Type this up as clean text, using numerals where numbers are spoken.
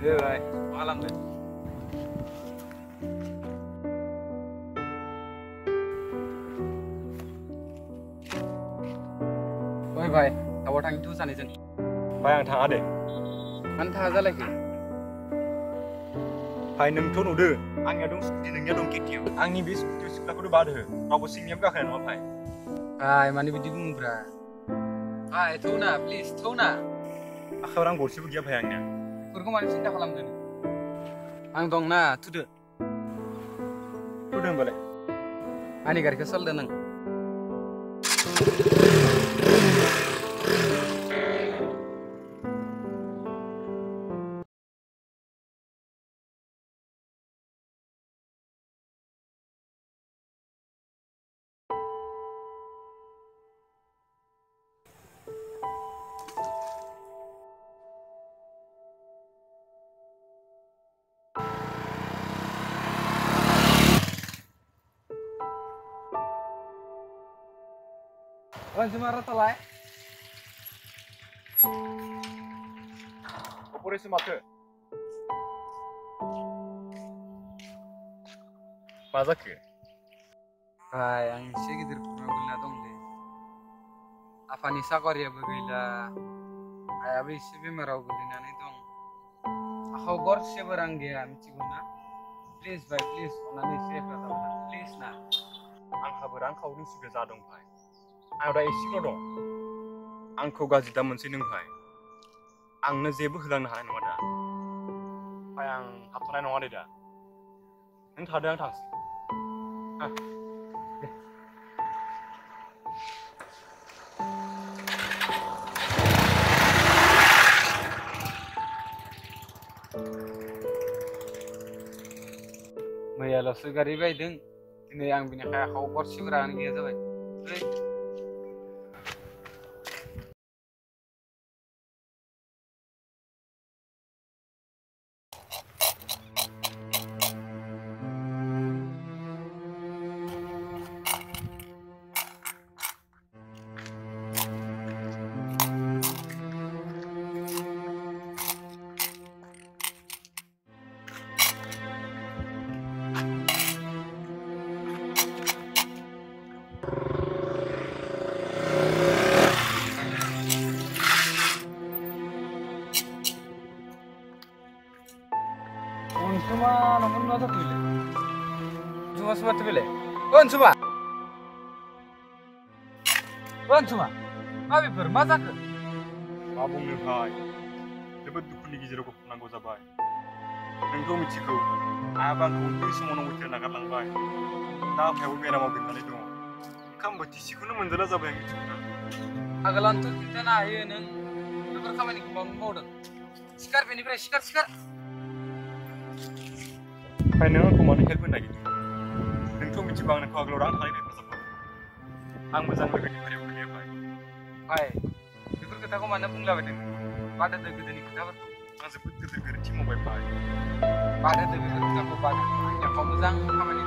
Iya, Bay. Malam deh. Oi, Bay. Tahu tang itu sana jen. Bay आं थाङा दे An tha जालायखो? Bay नोंथ' नुदो आंनिया दं स्कुटि नोंनिया दं केटिएम आंनि बे स्कुटि सिख्लाखौथ' बाद हो रावबो सिंनियाबो गाखोनाय नङा Bay Bay, माने बिदि बुंब्रा? Bay, थौ ना, प्लिज थौ ना. आखायाव रां गरसेबो गैया Bay आंनिया बेफोरखौ मानो सिन्था खालामदों? आं दं ना, थुदो. थुदो होमबालाय आंनि गारिखौ सलदो नों. Cuma rata अपरेसन माथो मा जाखो Bay, आं एसे गिदिर प्रब्लेम गोलैना दंलै. आफानि साकरियाबो गैला. आयाबो एसे बेमाराव गोलैनानै दं. आखायाव गरसेबो रां गैया, मिथिगौ ना? प्लिज बाय, प्लिज अननानै एसे हेफाजाब होना, प्लिज ना. आंहाबो रांखावरि उसुबिदा जादों Bay आंनाव दा एसेल' दं आंखौ गाज्रि दा मोनसै नों Bay आंनो जेबो होलांनो हानाय नङा दा Bay आं हाबथ'नाय नङा दे दा नों थादो आं थांसै मैयाल'सो गारि बायदों. दिनै आं बिनिखाय आखायाव गरसेबो रां गैया जाबाय. Unsuma namun nada tuile. Unsuma semua tuile. Unsuma. Unsuma. Abi ber masa ke? मा बुंनो Bay जोबोद दुखुनि गेजेराव गफबनांगौ जाबाय नोंथ' मिथिगौ आइयाबो आंखौ उन्दै समावनो उथेर नागारलांबाय दा आफायाबो बेरामाव गोग्लैनानै दङ ओंखाम बोथिसेखौनो मोनजाला जाबाय आं मिथिगौ Agelantu kita na ayo neng. Beber kamar nih mau dong. Sikar benih sikar sikar. Bay नों आंखौ मानो हेल्प होनो नागिरदों नोंथ' मिथिगौ आं नोंखौ आगोलाव रां थानायनि हेफाजाब होदों आं मोजां लोगोनि फारियाव गोलैया Bay Bay, beber kataku mana pun lah bener. Pada deg deg kita ber. आं जोबोद गिदिर गोरोन्थि मावबाय Bay Pada deg deg kita pada. Yang kamu zang kamar nih.